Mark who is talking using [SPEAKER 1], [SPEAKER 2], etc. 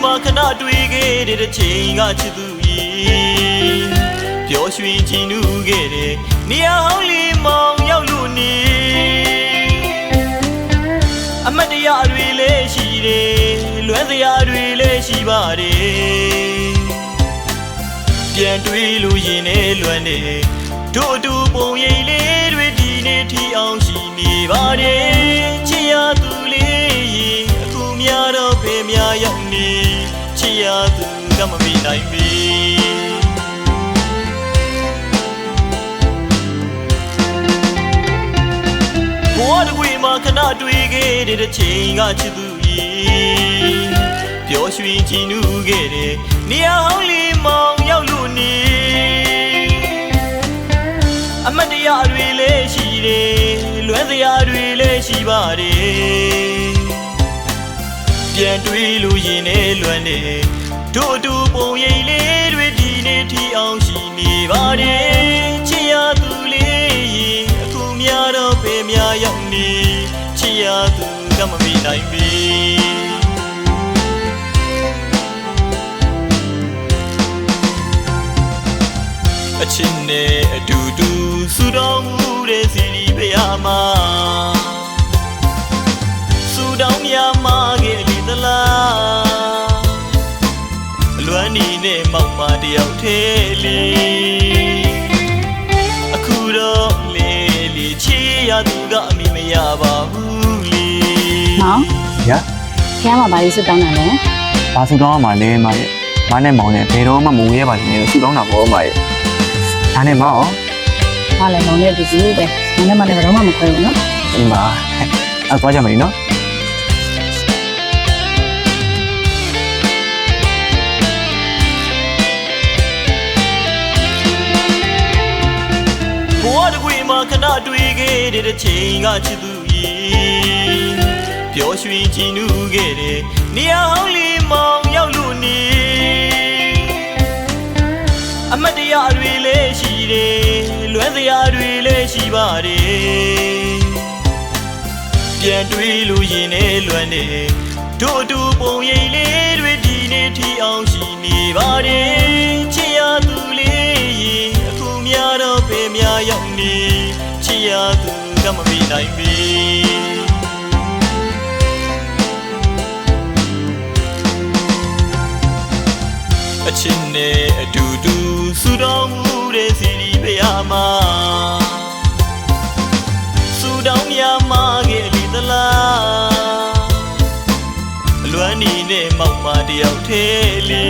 [SPEAKER 1] မှာခဏတွေ့ခဲ့တဲ့ချိန်ကချစ်သူကြီးပျော်ရွှင်ကြည်နူးခဲ့တဲ့နေရာဟောင်းလေးမောင်ရောက်လို့နေအမတ်တရားတွေလည်းရှိတယ်လွမ်းစရာတွေလည်းရှိပါတယ်ပြန်တွေ့လို့ရင်နဲ့လွမ်းနေတို့အတူပုံရိပ်လေးတွေဒီနေ့ထီအောင်ရှိနေပါတယ်ချစ်ရသူလေးရေအခုများတော့ဖေးများရောက်နေချစ်ရသူကမမေ့နိုင်ပြီဘဝတစ်ခွေမှာခဏတွေ့ခဲ့တဲ့ချိန်ကချစ်သူကြီးပျော်ရွှင်ကြည်နူးခဲ့တဲ့နေရာဟောင်းလေးမောင်ရောက်လို့နေအမတ်တရားတွေလည်းရှိတယ်လွမ်းစရာတွေလည်းရှိပါတယ်ပြန်တွေ့လို့ရင်နဲ့လွမ်းနေတို့အတူပုံရိပ်လေးတွေဒီနေ့ထီအောင်ရှိနေပါတယ်ချစ်ရသူလေးရေအခုများတော့ဖေးများရောက်နေချစ်ရသူကမမေ့နိုင်ပြီအချင်းနဲ့အတူတူဆူတောင်းမှုတဲ့စီရီဖျားမှာဆူတောင်းများမှာခဲ့လေသလားအလွမ်းနေနဲ့မောက်မတယောက်သေးလေအခုတော့လေလေချီရသူကအမိမရပါဘူးလေ
[SPEAKER 2] မောင်
[SPEAKER 3] ရ
[SPEAKER 2] ဖျားမှာဘာလို့စွတောင်းတာလဲ
[SPEAKER 3] ဘာဆူတောင်းမှလဲမရဲ့မနဲ့မောင်နဲ့ဘယ်တော့မှမဝေးရပါနဲ့ဆူတောင်းတာပေါ့မရဲ့ဒါနဲ့မောင်
[SPEAKER 2] ဟာလည်းမောင်နဲ့တူတူပဲမောင်နဲ့မနဲ့တော့မှမခွဲဘူးနော်
[SPEAKER 3] ဒီမှာအဲ့သွားကြမယ်နော်
[SPEAKER 1] ဘဝတစ်ခွေမှာခဏတွေ့ခဲ့တဲ့ချိန်ကချစ်သူကြီးပျော်ရွှင်ကြည်နူးခဲ့တဲ့နေရာဟောင်းလေးမောင်ရောက်လို့နေအမတ်တရားတွေလည်းရှိတယ်လွမ်းစရာတွေလည်းရှိပါတယ်ပြန်တွေ့လို့ရင်နဲ့လွမ်းနေတို့အတူပုံရိပ်လေးတွေဒီနေ့ထီအောင်ရှိနေပါတယ်ချစ်ရသူလေးရေအခုများတော့ဖေးများရောက်နေချစ်ရသူကမမေ့နိုင်ပြီအချင်းနဲ့အတူတူဆူတောင်းမှုတဲ့စီရီဖျားမှာဆူတောင်းများမှာခဲ့လေသလားအလွမ်းနေနဲ့မောက်မတယောက်သေးလေ